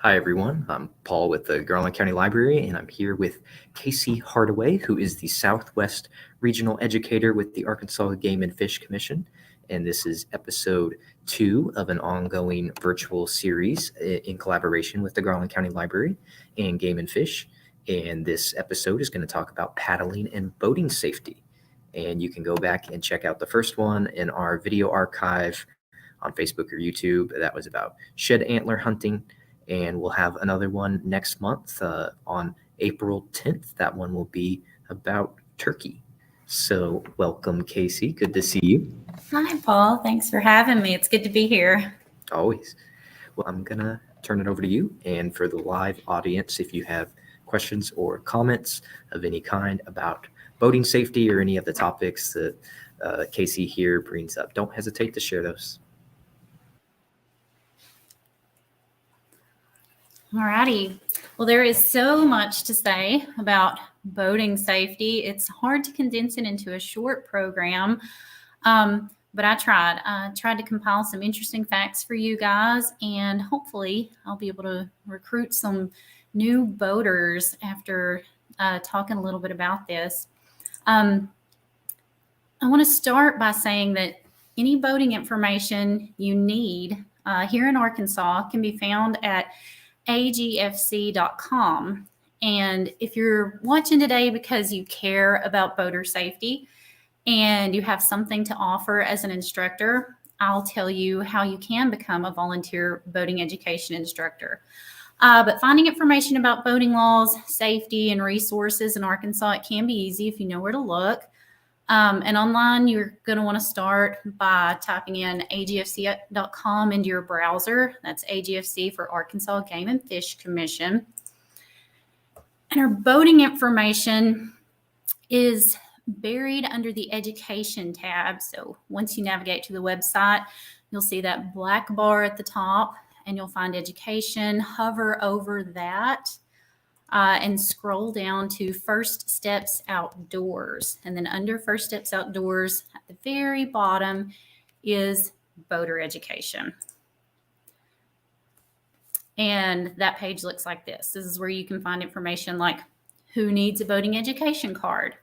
Hi, everyone. I'm Paul with the Garland County Library, and I'm here with Casey Hardaway, who is the Southwest Regional Educator with the Arkansas Game and Fish Commission. And this is episode 2 of an ongoing virtual series in collaboration with the Garland County Library and Game and Fish. And this episode is going to talk about paddling and boating safety. And you can go back and check out the first one in our video archive on Facebook or YouTube. That was about shed antler hunting. And we'll have another one next month on April 10th. That one will be about turkey. So welcome, Casey. Good to see you. Hi, Paul. Thanks for having me. It's good to be here. Always. Well, I'm going to turn it over to you. And for the live audience, if you have questions or comments of any kind about boating safety or any of the topics that Casey here brings up, don't hesitate to share those. Alrighty. Well, there is so much to say about boating safety. It's hard to condense it into a short program, but I tried. I tried to compile some interesting facts for you guys, and hopefully I'll be able to recruit some new boaters after talking a little bit about this. I want to start by saying that any boating information you need here in Arkansas can be found at agfc.com. And if you're watching today because you care about boater safety and you have something to offer as an instructor, I'll tell you how you can become a volunteer boating education instructor. But finding information about boating laws, safety, and resources in Arkansas, it can be easy if you know where to look. And online, you're going to want to start by typing in agfc.com into your browser. That's AGFC for Arkansas Game and Fish Commission. And our boating information is buried under the Education tab. So once you navigate to the website, you'll see that black bar at the top, and you'll find Education. Hover over that. And scroll down to First Steps Outdoors. And then under First Steps Outdoors, at the very bottom is boater education. And that page looks like this. This is where you can find information like who needs a boating education card.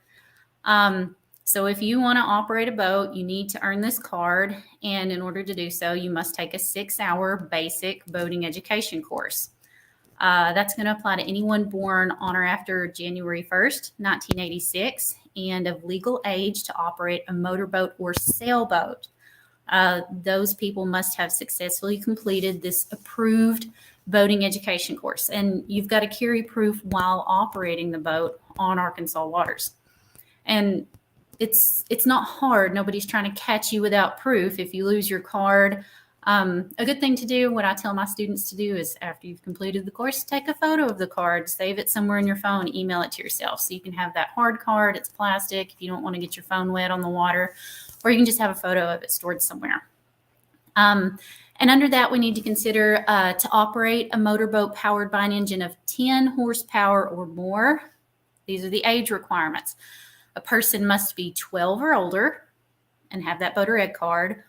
So if you want to operate a boat, you need to earn this card. And in order to do so, you must take a 6-hour basic boating education course. That's going to apply to anyone born on or after January 1st, 1986, and of legal age to operate a motorboat or sailboat. Those people must have successfully completed this approved boating education course, and you've got to carry proof while operating the boat on Arkansas waters. And it's not hard. Nobody's trying to catch you without proof. If you lose your card, a good thing to do, what I tell my students to do is after you've completed the course, take a photo of the card, save it somewhere in your phone, email it to yourself. So you can have that hard card. It's plastic if you don't want to get your phone wet on the water, or you can just have a photo of it stored somewhere. And under that, we need to consider to operate a motorboat powered by an engine of 10 horsepower or more. These are the age requirements. A person must be 12 or older and have that boater ed card,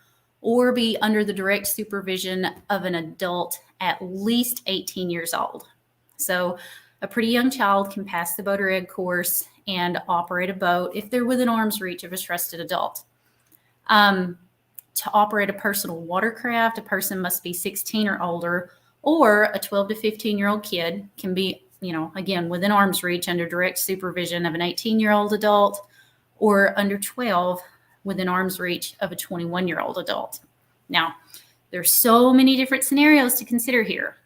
or be under the direct supervision of an adult at least 18 years old. So a pretty young child can pass the boater ed course and operate a boat if they're within arm's reach of a trusted adult. To operate a personal watercraft, a person must be 16 or older, or a 12 to 15-year-old kid can be, again, within arm's reach under direct supervision of an 18-year-old adult, or under 12 within arm's reach of a 21-year-old adult. Now, there's so many different scenarios to consider here.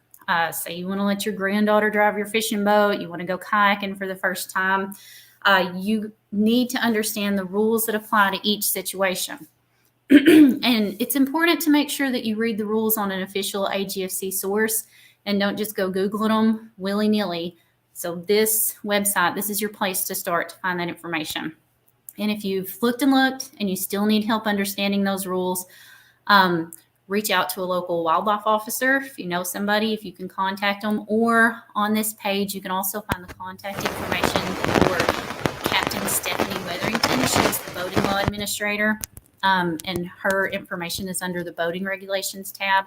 Say you want to let your granddaughter drive your fishing boat, you want to go kayaking for the first time. You need to understand the rules that apply to each situation. And it's important to make sure that you read the rules on an official AGFC source and don't just go Googling them willy-nilly. So this website, this is your place to start to find that information. And if you've looked and looked and you still need help understanding those rules, reach out to a local wildlife officer. If you know somebody, if you can contact them, or on this page, you can also find the contact information for Captain Stephanie Weatherington. She's the boating law administrator, and her information is under the boating regulations tab.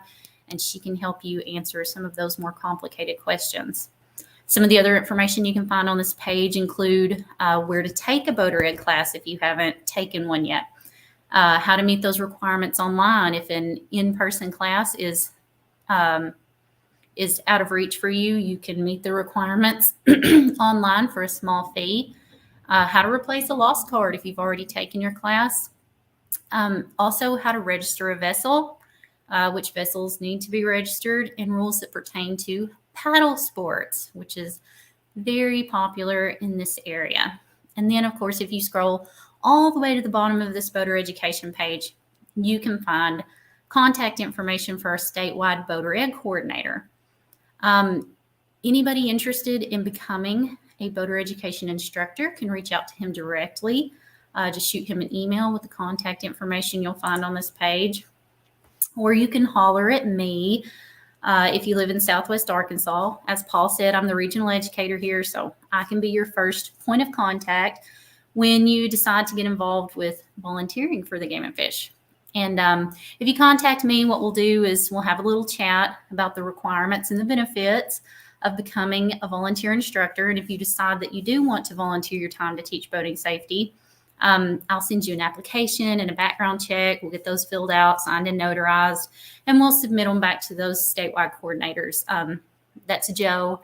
and she can help you answer some of those more complicated questions. Some of the other information you can find on this page include where to take a boater ed class if you haven't taken one yet, how to meet those requirements online if an in-person class is out of reach for you. You can meet the requirements online for a small fee. How to replace a lost card if you've already taken your class. Also, how to register a vessel, which vessels need to be registered, and rules that pertain to paddle sports, which is very popular in this area. And then, of course, if you scroll all the way to the bottom of this boater education page, you can find contact information for our statewide boater ed coordinator. Anybody interested in becoming a boater education instructor can reach out to him directly. Just shoot him an email with the contact information you'll find on this page. Or you can holler at me if you live in Southwest Arkansas. As Paul said, I'm the regional educator here, so I can be your first point of contact when you decide to get involved with volunteering for the Game and Fish. And if you contact me, what we'll do is we'll have a little chat about the requirements and the benefits of becoming a volunteer instructor. And if you decide that you do want to volunteer your time to teach boating safety, I'll send you an application and a background check. We'll get those filled out, signed and notarized, and we'll submit them back to those statewide coordinators. That's Joe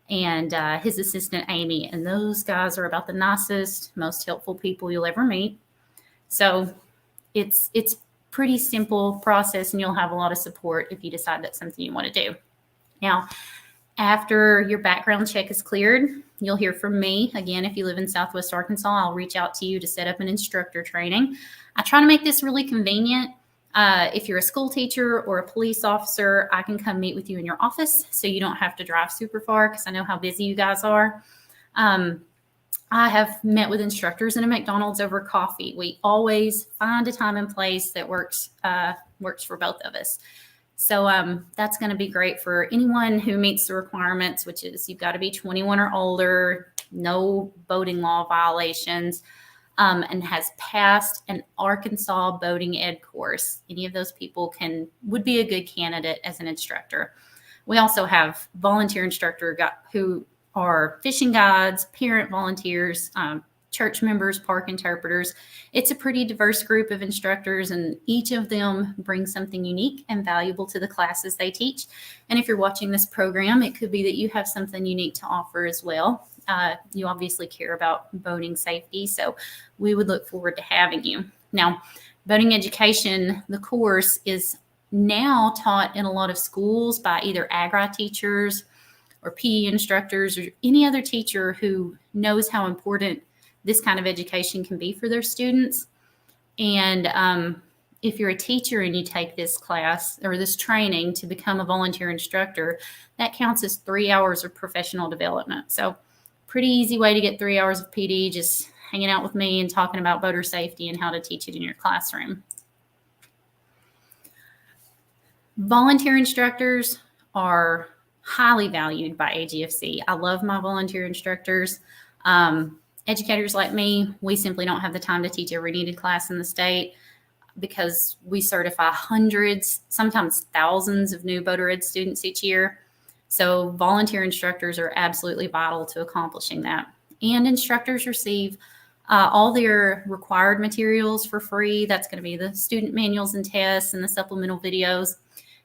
and his assistant, Amy. And those guys are about the nicest, most helpful people you'll ever meet. So it's pretty simple process, and you'll have a lot of support if you decide that's something you want to do. Now, after your background check is cleared, you'll hear from me. Again, if you live in Southwest Arkansas, I'll reach out to you to set up an instructor training. I try to make this really convenient. If you're a school teacher or a police officer, I can come meet with you in your office so you don't have to drive super far, because I know how busy you guys are. I have met with instructors in a McDonald's over coffee. We always find a time and place that works for both of us. So that's going to be great for anyone who meets the requirements, which is you've got to be 21 or older, no boating law violations, and has passed an Arkansas boating ed course. Any of those people would be a good candidate as an instructor. We also have volunteer instructor who are fishing guides, parent volunteers, church members, park interpreters. It's a pretty diverse group of instructors, and each of them brings something unique and valuable to the classes they teach. And if you're watching this program, it could be that you have something unique to offer as well. You obviously care about boating safety, so we would look forward to having you. Now, boating education, the course is now taught in a lot of schools by either agri teachers or PE instructors or any other teacher who knows how important this kind of education can be for their students. And if you're a teacher and you take this class or this training to become a volunteer instructor, that counts as 3 hours of professional development. So pretty easy way to get 3 hours of PD, just hanging out with me and talking about boater safety and how to teach it in your classroom. Volunteer instructors are highly valued by AGFC. I love my volunteer instructors. Educators like me, we simply don't have the time to teach every needed class in the state because we certify hundreds, sometimes thousands of new boater ed students each year. So volunteer instructors are absolutely vital to accomplishing that. And instructors receive all their required materials for free. That's going to be the student manuals and tests and the supplemental videos.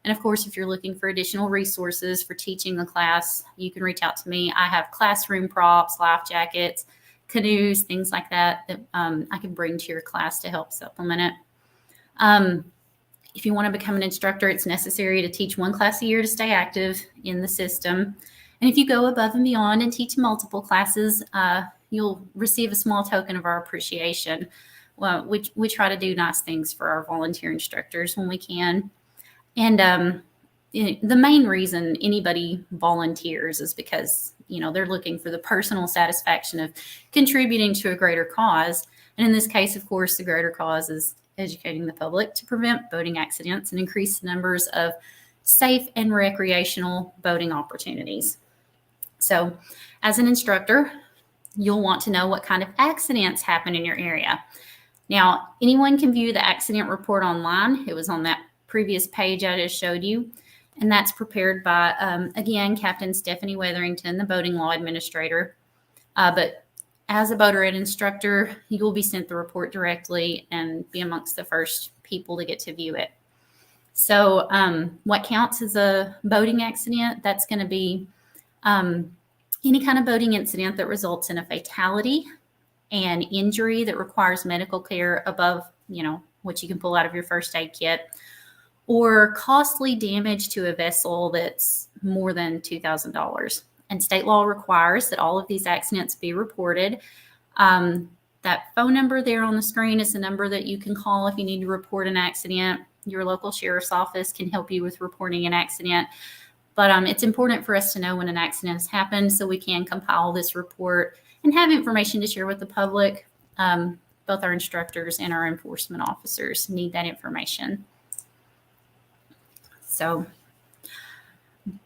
And of course, if you're looking for additional resources for teaching the class, you can reach out to me. I have classroom props, life jackets, canoes, things like that I can bring to your class to help supplement it. If you want to become an instructor, it's necessary to teach one class a year to stay active in the system. And if you go above and beyond and teach multiple classes, you'll receive a small token of our appreciation. Well, we try to do nice things for our volunteer instructors when we can. And the main reason anybody volunteers is because, they're looking for the personal satisfaction of contributing to a greater cause. And in this case, of course, the greater cause is educating the public to prevent boating accidents and increase the numbers of safe and recreational boating opportunities. So as an instructor, you'll want to know what kind of accidents happen in your area. Now, anyone can view the accident report online. It was on that previous page I just showed you. And that's prepared by, again, Captain Stephanie Weatherington, the boating law administrator. But as a boater ed instructor, you will be sent the report directly and be amongst the first people to get to view it. So what counts as a boating accident? That's going to be any kind of boating incident that results in a fatality, an injury that requires medical care above, what you can pull out of your first aid kit, or costly damage to a vessel that's more than $2,000. And state law requires that all of these accidents be reported. That phone number there on the screen is the number that you can call if you need to report an accident. Your local sheriff's office can help you with reporting an accident. But it's important for us to know when an accident has happened so we can compile this report and have information to share with the public. Both our instructors and our enforcement officers need that information. So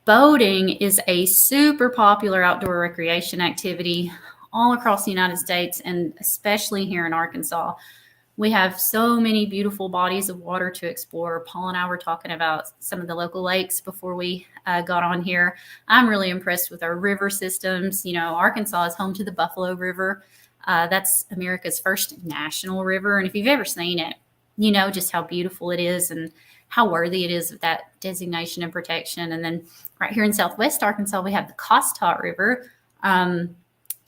boating is a super popular outdoor recreation activity all across the United States, and especially here in Arkansas. We have so many beautiful bodies of water to explore. Paul and I were talking about some of the local lakes before we got on here. I'm really impressed with our river systems. Arkansas is home to the Buffalo River. That's America's first national river. And if you've ever seen it, you know just how beautiful it is and how worthy it is of that designation and protection. And then right here in Southwest Arkansas, we have the Costot River.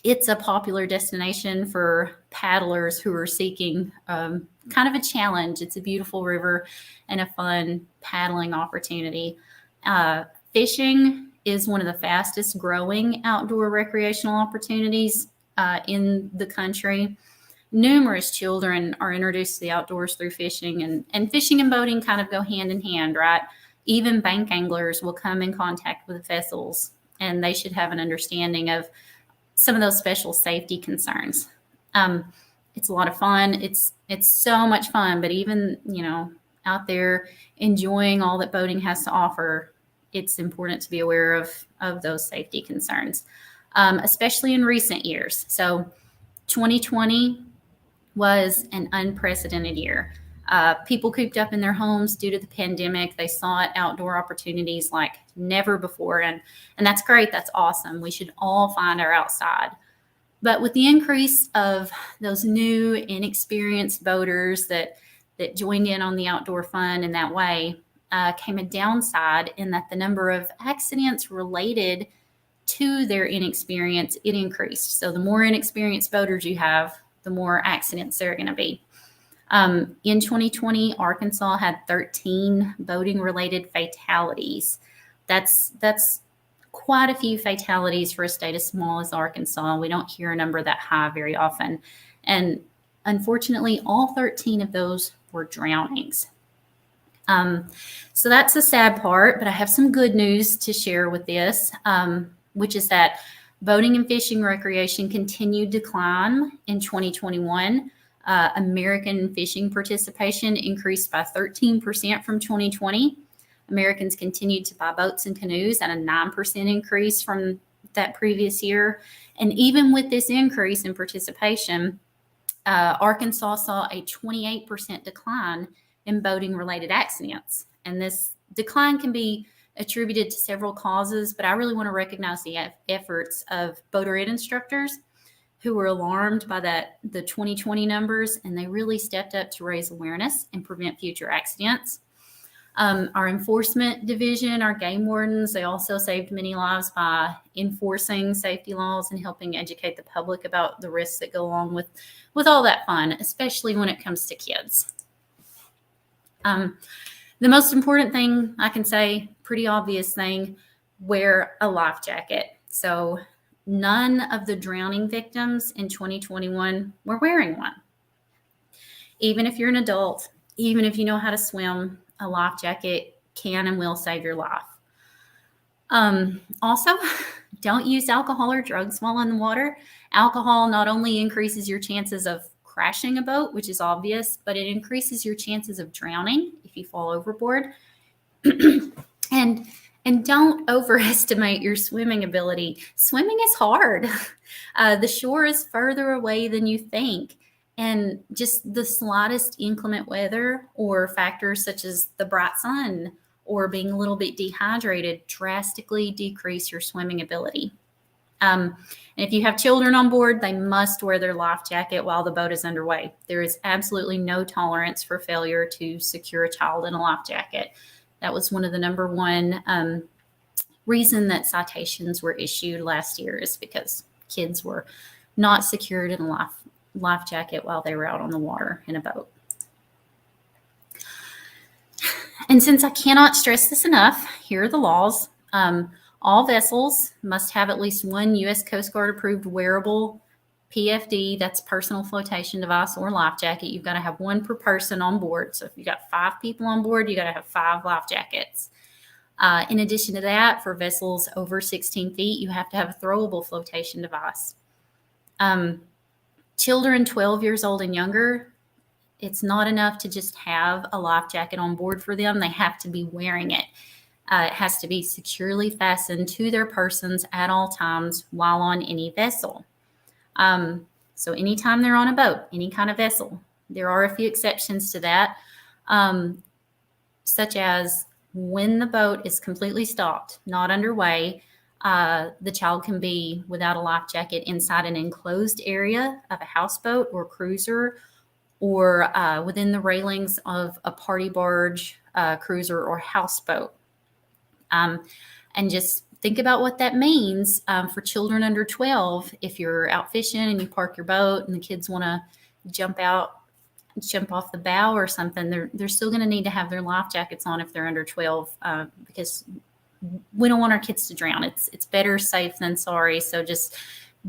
It's a popular destination for paddlers who are seeking kind of a challenge. It's a beautiful river and a fun paddling opportunity. Fishing is one of the fastest growing outdoor recreational opportunities in the country. Numerous children are introduced to the outdoors through fishing, and fishing and boating kind of go hand in hand, right? Even bank anglers will come in contact with vessels, and they should have an understanding of some of those special safety concerns. It's a lot of fun. It's so much fun, but even, out there enjoying all that boating has to offer, it's important to be aware of those safety concerns, especially in recent years. So 2020 was an unprecedented year. People cooped up in their homes due to the pandemic. They sought outdoor opportunities like never before. And that's great. That's awesome. We should all find our outside. But with the increase of those new, inexperienced boaters that joined in on the outdoor fun in that way, came a downside in that the number of accidents related to their inexperience, it increased. So the more inexperienced boaters you have, the more accidents there are going to be. In 2020, Arkansas had 13 boating-related fatalities. That's quite a few fatalities for a state as small as Arkansas. We don't hear a number that high very often. And unfortunately, all 13 of those were drownings. So that's the sad part, but I have some good news to share with this, which is that boating and fishing recreation continued to climb in 2021. American fishing participation increased by 13% from 2020. Americans continued to buy boats and canoes at a 9% increase from that previous year. And even with this increase in participation, Arkansas saw a 28% decline in boating-related accidents. And this decline can be attributed to several causes, but I really want to recognize the efforts of boater ed instructors who were alarmed by the 2020 numbers, and they really stepped up to raise awareness and prevent future accidents. Our enforcement division, our game wardens, they also saved many lives by enforcing safety laws and helping educate the public about the risks that go along with all that fun, especially when it comes to kids. The most important thing I can say, pretty obvious thing, wear a life jacket. So none of the drowning victims in 2021 were wearing one. Even if you're an adult, even if you know how to swim, a life jacket can and will save your life. Also, don't use alcohol or drugs while in the water. Alcohol not only increases your chances of crashing a boat, which is obvious, but it increases your chances of drowning if you fall overboard. And don't overestimate your swimming ability. Swimming is hard. The shore is further away than you think. And just the slightest inclement weather or factors such as the bright sun or being a little bit dehydrated drastically decrease your swimming ability. And if you have children on board, they must wear their life jacket while the boat is underway. There is absolutely no tolerance for failure to secure a child in a life jacket. That was one of the number one reason that citations were issued last year, is because kids were not secured in a life jacket while they were out on the water in a boat. And since I cannot stress this enough, here are the laws. All vessels must have at least one U.S. Coast Guard approved wearable PFD, that's personal flotation device, or life jacket. You've got to have one per person on board. So if you've got 5 people on board, you got to have 5 life jackets. In addition to that, for vessels over 16 feet, you have to have a throwable flotation device. Children 12 years old and younger, it's not enough to just have a life jacket on board for them. They have to be wearing it. It has to be securely fastened to their persons at all times while on any vessel. So anytime they're on a boat, any kind of vessel, there are a few exceptions to that, such as when the boat is completely stopped, not underway, the child can be without a life jacket inside an enclosed area of a houseboat or cruiser, or within the railings of a party barge, cruiser, or houseboat. And just think about what that means for children under 12. If you're out fishing and you park your boat and the kids want to jump off the bow or something, they're still going to need to have their life jackets on if they're under 12, because we don't want our kids to drown. It's better safe than sorry. So just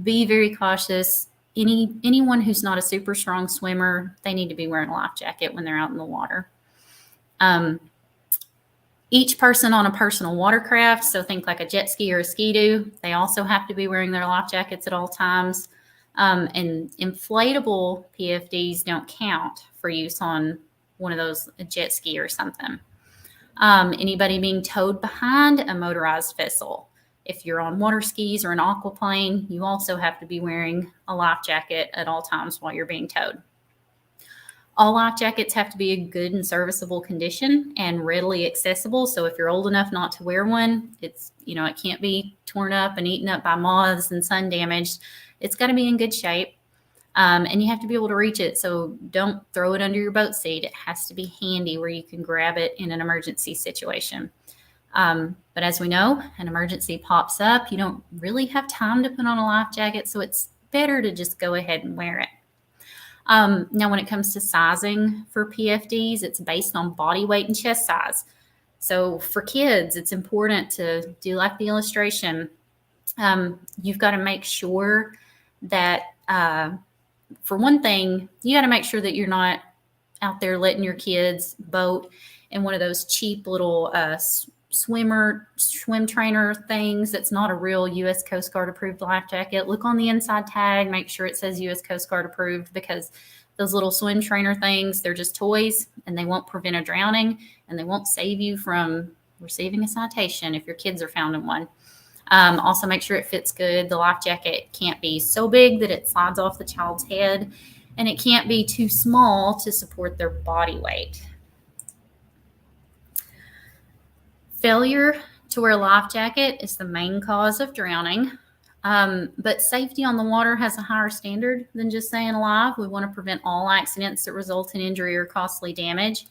be very cautious. Anyone who's not a super strong swimmer, they need to be wearing a life jacket when they're out in the water. Each person on a personal watercraft, so think like a jet ski or a ski-doo, they also have to be wearing their life jackets at all times. And inflatable PFDs don't count for use on one of those, a jet ski or something. Anybody being towed behind a motorized vessel, if you're on water skis or an aquaplane, you also have to be wearing a life jacket at all times while you're being towed. All life jackets have to be in good and serviceable condition and readily accessible. So if you're old enough not to wear one, it can't be torn up and eaten up by moths and sun damaged. It's got to be in good shape. And you have to be able to reach it. So don't throw it under your boat seat. It has to be handy where you can grab it in an emergency situation. But as we know, an emergency pops up. You don't really have time to put on a life jacket. So it's better to just go ahead and wear it. Now, when it comes to sizing for PFDs, it's based on body weight and chest size. So for kids, it's important to do like the illustration. You've got to make sure that, for one thing, you got to make sure that you're not out there letting your kids boat in one of those cheap little swim trainer things that's not a real U.S. Coast Guard approved life jacket. Look on the inside tag, make sure it says U.S. Coast Guard approved, because those little swim trainer things, they're just toys and they won't prevent a drowning and they won't save you from receiving a citation if your kids are found in one. Also make sure it fits good. The life jacket can't be so big that it slides off the child's head, and it can't be too small to support their body weight. Failure to wear a life jacket is the main cause of drowning, but safety on the water has a higher standard than just staying alive. We want to prevent all accidents that result in injury or costly damage.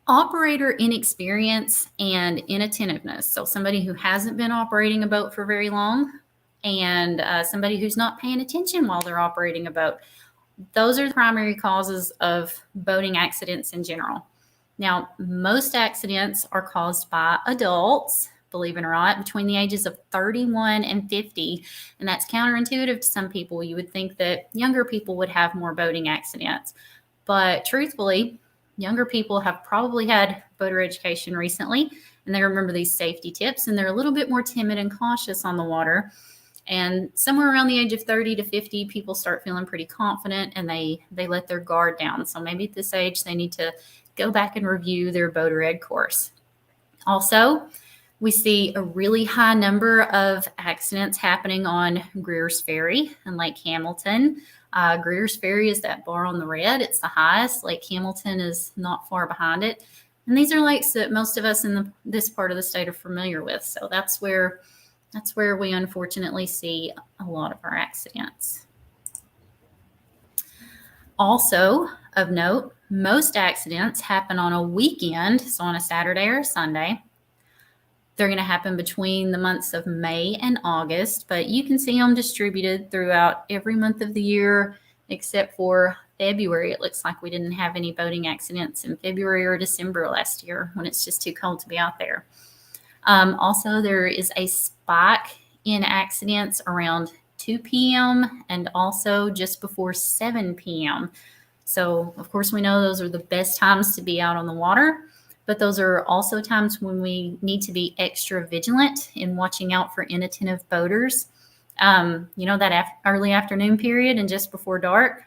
Operator inexperience and inattentiveness, so somebody who hasn't been operating a boat for very long, and somebody who's not paying attention while they're operating a boat. Those are the primary causes of boating accidents in general. Now, most accidents are caused by adults, believe it or not, between the ages of 31 and 50. And that's counterintuitive to some people. You would think that younger people would have more boating accidents. But truthfully, younger people have probably had boater education recently, and they remember these safety tips, and they're a little bit more timid and cautious on the water. And somewhere around the age of 30 to 50, people start feeling pretty confident, and they let their guard down. So maybe at this age, they need to go back and review their boater ed course. Also, we see a really high number of accidents happening on Greer's Ferry in Lake Hamilton. Greer's Ferry is that bar on the red. It's the highest. Lake Hamilton is not far behind it. And these are lakes that most of us in this part of the state are familiar with. So that's where we unfortunately see a lot of our accidents. Also of note, most accidents happen on a weekend, so on a Saturday or a Sunday. They're going to happen between the months of May and August, but you can see them distributed throughout every month of the year except for February. It looks like we didn't have any boating accidents in February or December last year when it's just too cold to be out there. Also, there is a spike in accidents around 2 p.m. and also just before 7 p.m. So, of course, we know those are the best times to be out on the water, but those are also times when we need to be extra vigilant in watching out for inattentive boaters. That early afternoon period and just before dark,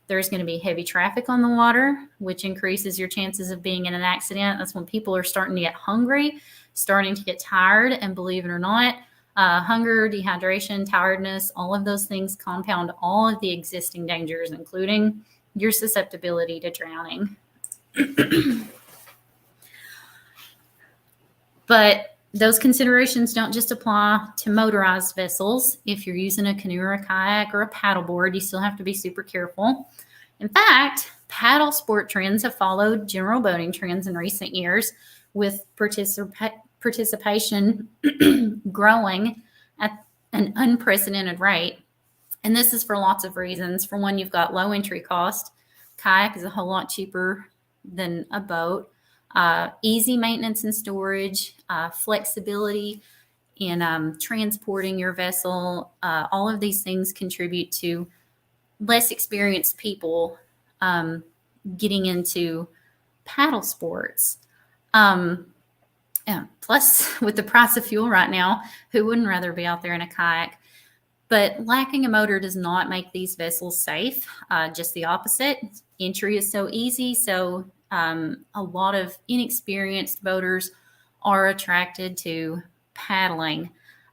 there's going to be heavy traffic on the water, which increases your chances of being in an accident. That's when people are starting to get hungry, starting to get tired, and believe it or not, hunger, dehydration, tiredness, all of those things compound all of the existing dangers, including your susceptibility to drowning. But those considerations don't just apply to motorized vessels. If you're using a canoe or a kayak or a paddleboard, you still have to be super careful. In fact, paddle sport trends have followed general boating trends in recent years, with participation growing at an unprecedented rate. And this is for lots of reasons. For one, you've got low entry cost. Kayak is a whole lot cheaper than a boat. Easy maintenance and storage, flexibility in transporting your vessel. All of these things contribute to less experienced people getting into paddle sports. Plus, with the price of fuel right now, who wouldn't rather be out there in a kayak? But lacking a motor does not make these vessels safe. Just the opposite. Entry is so easy, so a lot of inexperienced boaters are attracted to paddling.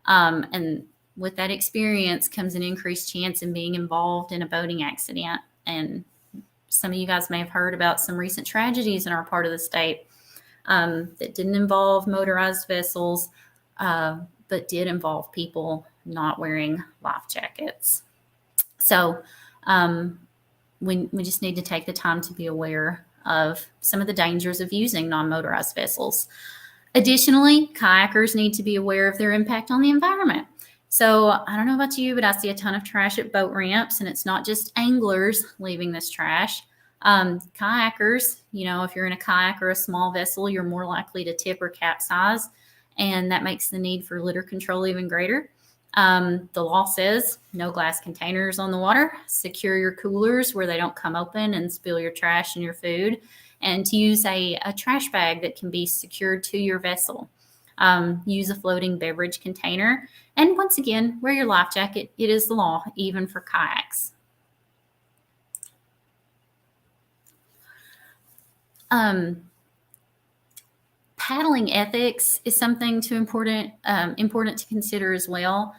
And with that experience comes an increased chance in being involved in a boating accident. And some of you guys may have heard about some recent tragedies in our part of the state that didn't involve motorized vessels, but did involve people not wearing life jackets. So we just need to take the time to be aware of some of the dangers of using non-motorized vessels. Additionally, kayakers need to be aware of their impact on the environment. So I don't know about you, but I see a ton of trash at boat ramps, and it's not just anglers leaving this trash. Kayakers, if you're in a kayak or a small vessel, you're more likely to tip or capsize, and that makes the need for litter control even greater. The law says no glass containers on the water, secure your coolers where they don't come open and spill your trash and your food, and to use a trash bag that can be secured to your vessel. Use a floating beverage container, and once again, wear your life jacket. It is the law, even for kayaks. Paddling ethics is something important to consider as well.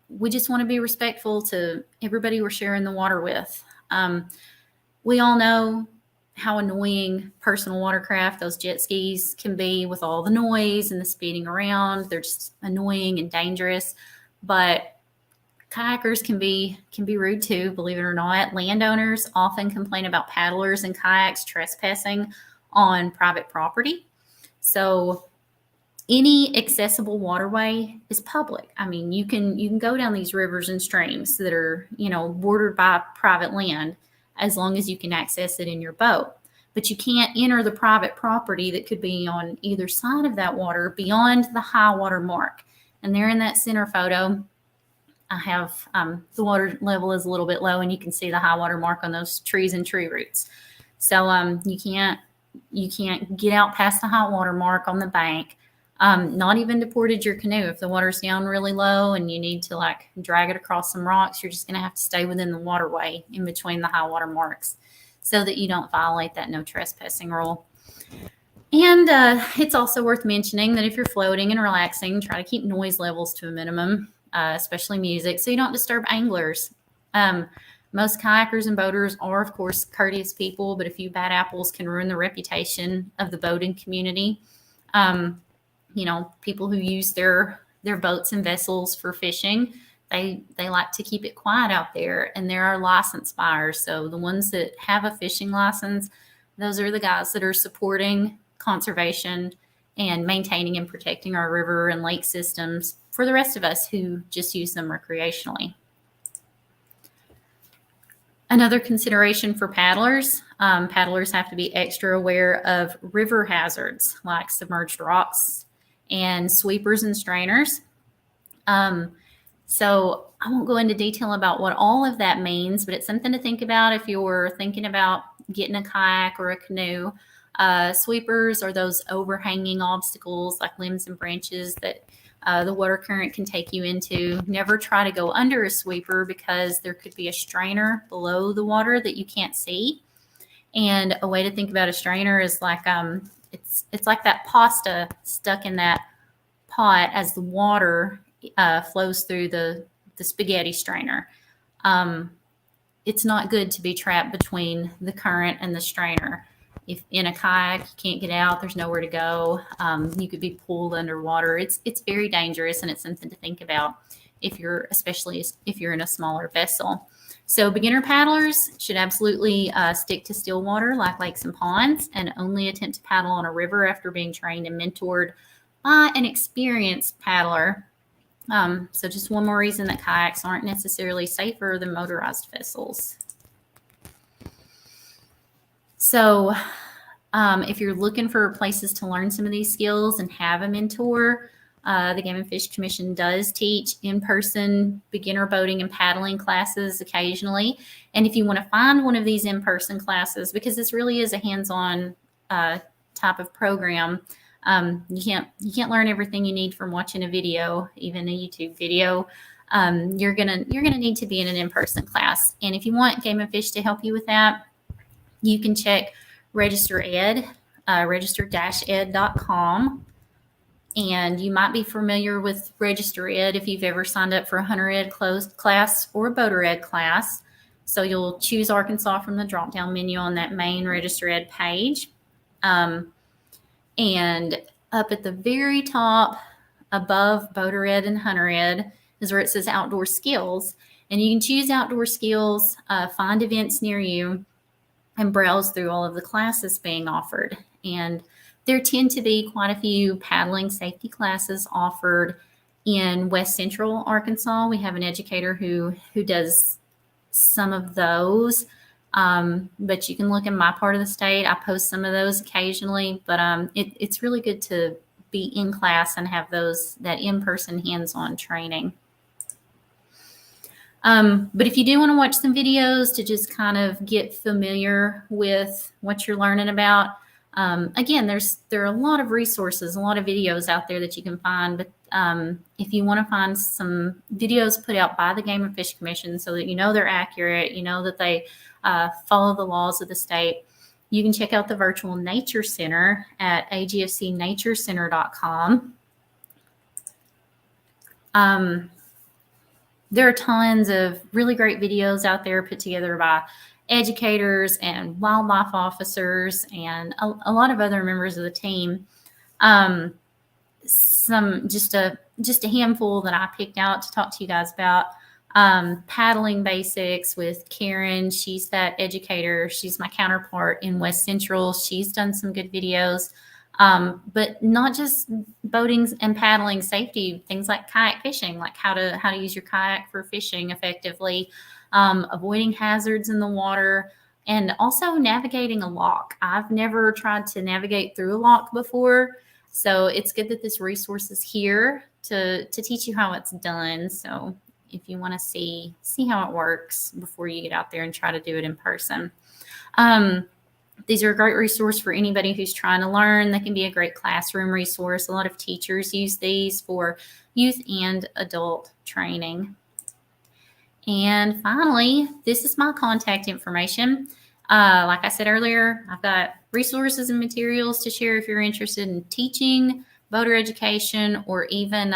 We just want to be respectful to everybody we're sharing the water with. We all know how annoying personal watercraft, those jet skis, can be with all the noise and the speeding around. They're just annoying and dangerous. But kayakers can be rude too, believe it or not. Landowners often complain about paddlers and kayaks trespassing on private property. So any accessible waterway is public. I mean, you can go down these rivers and streams that are, bordered by private land as long as you can access it in your boat. But you can't enter the private property that could be on either side of that water beyond the high water mark. And there in that center photo, I have the water level is a little bit low, and you can see the high water mark on those trees and tree roots. So you can't get out past the high water mark on the bank. Not even to portage your canoe. If the water's down really low and you need to drag it across some rocks, you're just going to have to stay within the waterway in between the high water marks so that you don't violate that no trespassing rule. And it's also worth mentioning that if you're floating and relaxing, try to keep noise levels to a minimum, especially music, so you don't disturb anglers. Most kayakers and boaters are, of course, courteous people, but a few bad apples can ruin the reputation of the boating community. People who use their boats and vessels for fishing, they like to keep it quiet out there, and there are license buyers. So the ones that have a fishing license, those are the guys that are supporting conservation and maintaining and protecting our river and lake systems for the rest of us who just use them recreationally. Another consideration for paddlers, paddlers have to be extra aware of river hazards like submerged rocks and sweepers and strainers. So I won't go into detail about what all of that means, but it's something to think about if you're thinking about getting a kayak or a canoe. Sweepers are those overhanging obstacles like limbs and branches that the water current can take you into. Never try to go under a sweeper because there could be a strainer below the water that you can't see. And a way to think about a strainer is like it's like that pasta stuck in that pot as the water flows through the spaghetti strainer. It's not good to be trapped between the current and the strainer. If in a kayak you can't get out, there's nowhere to go. You could be pulled underwater. It's very dangerous, and it's something to think about especially if you're in a smaller vessel. So beginner paddlers should absolutely stick to still water like lakes and ponds, and only attempt to paddle on a river after being trained and mentored by an experienced paddler. So just one more reason that kayaks aren't necessarily safer than motorized vessels. So if you're looking for places to learn some of these skills and have a mentor, the Game and Fish Commission does teach in-person beginner boating and paddling classes occasionally. And if you want to find one of these in-person classes, because this really is a hands-on type of program, you can't learn everything you need from watching a video, even a YouTube video. You're gonna need to be in an in-person class. And if you want Game and Fish to help you with that, you can check Register Ed, register-ed.com. And you might be familiar with Register Ed if you've ever signed up for a Hunter Ed closed class or a Boater Ed class. So you'll choose Arkansas from the drop-down menu on that main Register Ed page. And up at the very top, above Boater Ed and Hunter Ed, is where it says Outdoor Skills. And you can choose Outdoor Skills, find events near you, and browse through all of the classes being offered. And there tend to be quite a few paddling safety classes offered in West Central Arkansas. We have an educator who does some of those, but you can look in my part of the state. I post some of those occasionally, but it's really good to be in class and have that in-person hands-on training. But if you do want to watch some videos to just kind of get familiar with what you're learning about, again, there are a lot of resources, a lot of videos out there that you can find. But if you want to find some videos put out by the Game and Fish Commission so that you know they're accurate, you know that they follow the laws of the state, you can check out the Virtual Nature Center at agfcnaturecenter.com. There are tons of really great videos out there put together by educators and wildlife officers and a lot of other members of the team. Just a handful that I picked out to talk to you guys about. Paddling basics with Karen. She's that educator. She's my counterpart in West Central. She's done some good videos. But not just boating and paddling safety, things like kayak fishing, like how to use your kayak for fishing effectively, avoiding hazards in the water, and also navigating a lock. I've never tried to navigate through a lock before, so it's good that this resource is here to teach you how it's done. So if you want to see how it works before you get out there and try to do it in person. These are a great resource for anybody who's trying to learn. They can be a great classroom resource. A lot of teachers use these for youth and adult training. And finally, this is my contact information. Like I said earlier, I've got resources and materials to share if you're interested in teaching boater education or even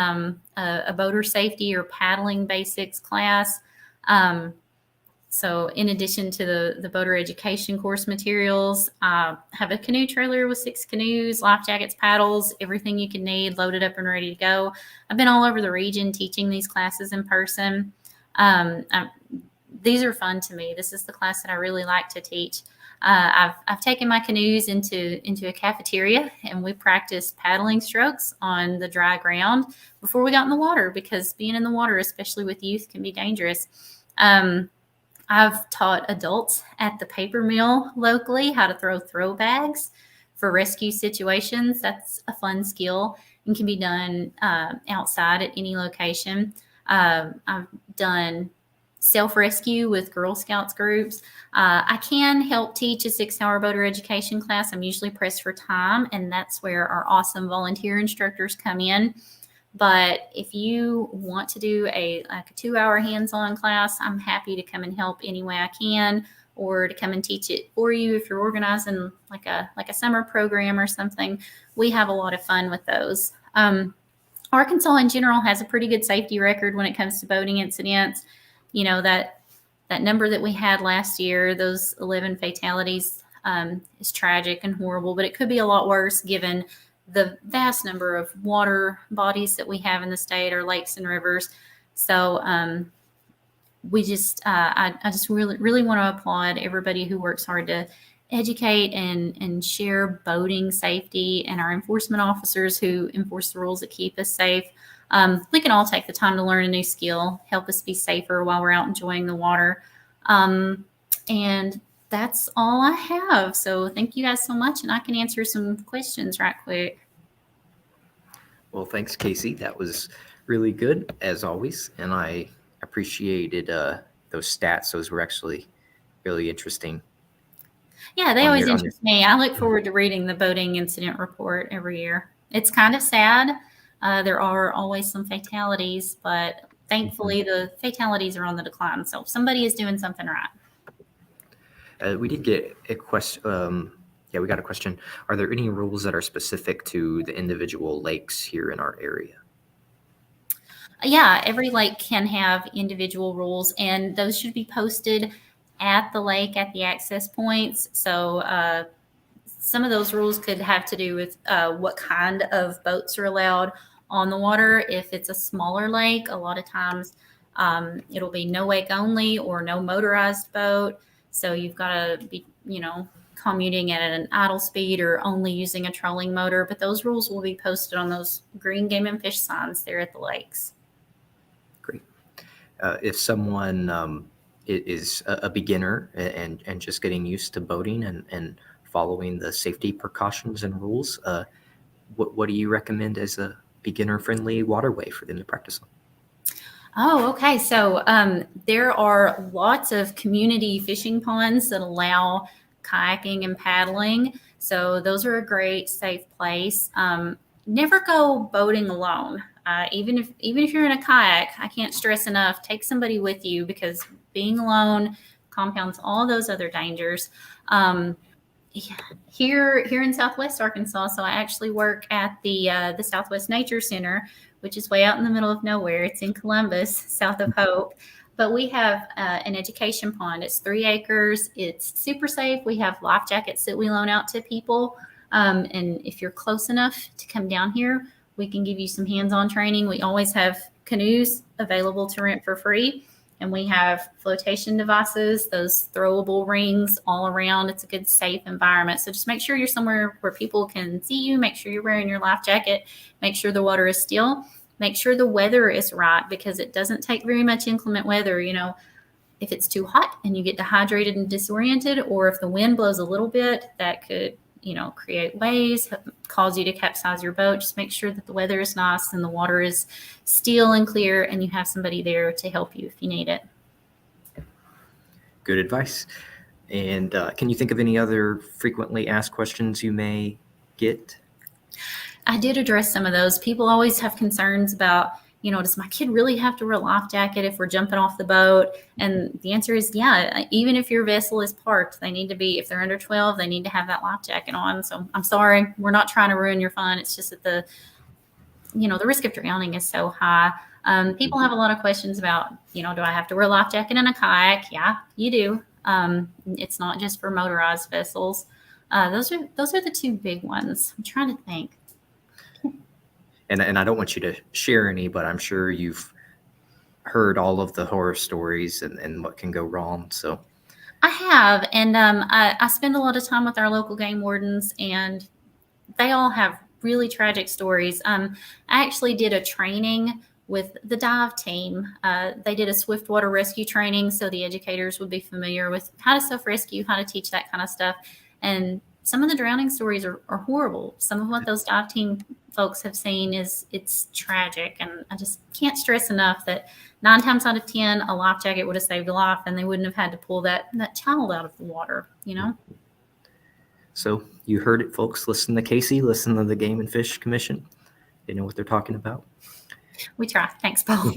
a boater safety or paddling basics class. So in addition to the boater education course materials, I have a canoe trailer with 6 canoes, life jackets, paddles, everything you can need loaded up and ready to go. I've been all over the region teaching these classes in person. These are fun to me. This is the class that I really like to teach. I've taken my canoes into a cafeteria, and we practiced paddling strokes on the dry ground before we got in the water, because being in the water, especially with youth, can be dangerous. I've taught adults at the paper mill locally how to throw bags for rescue situations. That's a fun skill and can be done outside at any location. I've done self-rescue with Girl Scouts groups. I can help teach a 6-hour boater education class. I'm usually pressed for time, and that's where our awesome volunteer instructors come in. But if you want to do a 2-hour hands-on class, I'm happy to come and help any way I can, or to come and teach it for you if you're organizing like a summer program or something. We have a lot of fun with those. Arkansas in general has a pretty good safety record when it comes to boating incidents. You know, that number that we had last year, those 11 fatalities, is tragic and horrible, but it could be a lot worse given the vast number of water bodies that we have in the state, or lakes and rivers. So I just really want to applaud everybody who works hard to educate and share boating safety, and our enforcement officers who enforce the rules that keep us safe. We can all take the time to learn a new skill, help us be safer while we're out enjoying the water. And that's all I have. So thank you guys so much, and I can answer some questions right quick. Well, thanks, Casey. That was really good, as always, and I appreciated those stats. Those were actually really interesting. Yeah, they always interest me. I look forward to reading the boating incident report every year. It's kind of sad. There are always some fatalities, but thankfully the fatalities are on the decline. So somebody is doing something right. We did get a question. We got a question. Are there any rules that are specific to the individual lakes here in our area? Yeah, every lake can have individual rules, and those should be posted at the lake at the access points. So some of those rules could have to do with what kind of boats are allowed on the water. If it's a smaller lake, a lot of times it'll be no wake only or no motorized boat. So you've got to be, commuting at an idle speed or only using a trolling motor. But those rules will be posted on those green game and fish signs there at the lakes. Great. If someone is a beginner and just getting used to boating and following the safety precautions and rules, what do you recommend as a beginner-friendly waterway for them to practice on? Oh, okay. So there are lots of community fishing ponds that allow kayaking and paddling. So those are a great, safe place. Never go boating alone. Even if you're in a kayak, I can't stress enough, take somebody with you, because being alone compounds all those other dangers. Here in Southwest Arkansas, so I actually work at the Southwest Nature Center, which is way out in the middle of nowhere. It's in Columbus, south of Hope. But we have an education pond. It's 3 acres. It's super safe. We have life jackets that we loan out to people. And if you're close enough to come down here, we can give you some hands-on training. We always have canoes available to rent for free. And we have flotation devices, those throwable rings all around. It's a good, safe environment. So just make sure you're somewhere where people can see you. Make sure you're wearing your life jacket. Make sure the water is still. Make sure the weather is right, because it doesn't take very much inclement weather. If it's too hot and you get dehydrated and disoriented, or if the wind blows a little bit, that could, create waves, cause you to capsize your boat. Just make sure that the weather is nice and the water is still and clear, and you have somebody there to help you if you need it. Good advice. And can you think of any other frequently asked questions you may get? I did address some of those. People always have concerns about, does my kid really have to wear a life jacket if we're jumping off the boat? And the answer is, yeah, even if your vessel is parked, they need to be, if they're under 12, they need to have that life jacket on. So I'm sorry, we're not trying to ruin your fun. It's just that the risk of drowning is so high. People have a lot of questions about, do I have to wear a life jacket in a kayak? Yeah, you do. It's not just for motorized vessels. Those are the two big ones. I'm trying to think. And I don't want you to share any, but I'm sure you've heard all of the horror stories and what can go wrong. So I have, and I spend a lot of time with our local game wardens, and they all have really tragic stories. I actually did a training with the dive team. They did a swiftwater rescue training, so the educators would be familiar with how to self-rescue, how to teach that kind of stuff. And some of the drowning stories are horrible. Some of what those dive team folks have seen it's tragic. And I just can't stress enough that 9 times out of 10, a life jacket would have saved a life, and they wouldn't have had to pull that child out of the water, So you heard it, folks. Listen to Casey. Listen to the Game and Fish Commission. They know what they're talking about. We try. Thanks, Paul.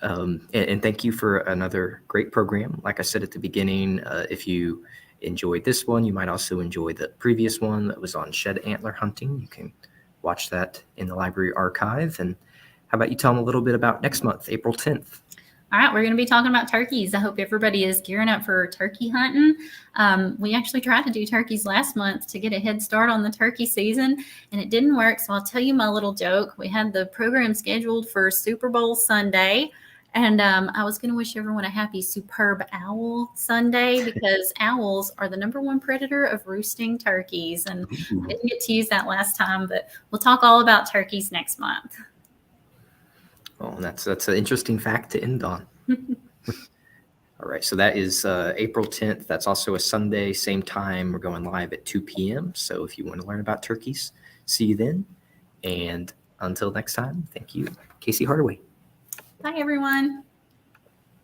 And thank you for another great program. Like I said at the beginning, if you enjoyed this one, you might also enjoy the previous one that was on shed antler hunting. You can watch that in the library archive. And how about you tell them a little bit about next month, April 10th? All right, we're going to be talking about turkeys. I hope everybody is gearing up for turkey hunting. We actually tried to do turkeys last month to get a head start on the turkey season, and it didn't work. So I'll tell you my little joke. We had the program scheduled for Super Bowl Sunday, and I was going to wish everyone a happy Superb Owl Sunday, because owls are the #1 predator of roosting turkeys. And I didn't get to use that last time, but we'll talk all about turkeys next month. Oh, that's an interesting fact to end on. All right, so that is April 10th. That's also a Sunday, same time. We're going live at 2 p.m. So if you want to learn about turkeys, see you then. And until next time, thank you, Casey Hardaway. Bye, everyone.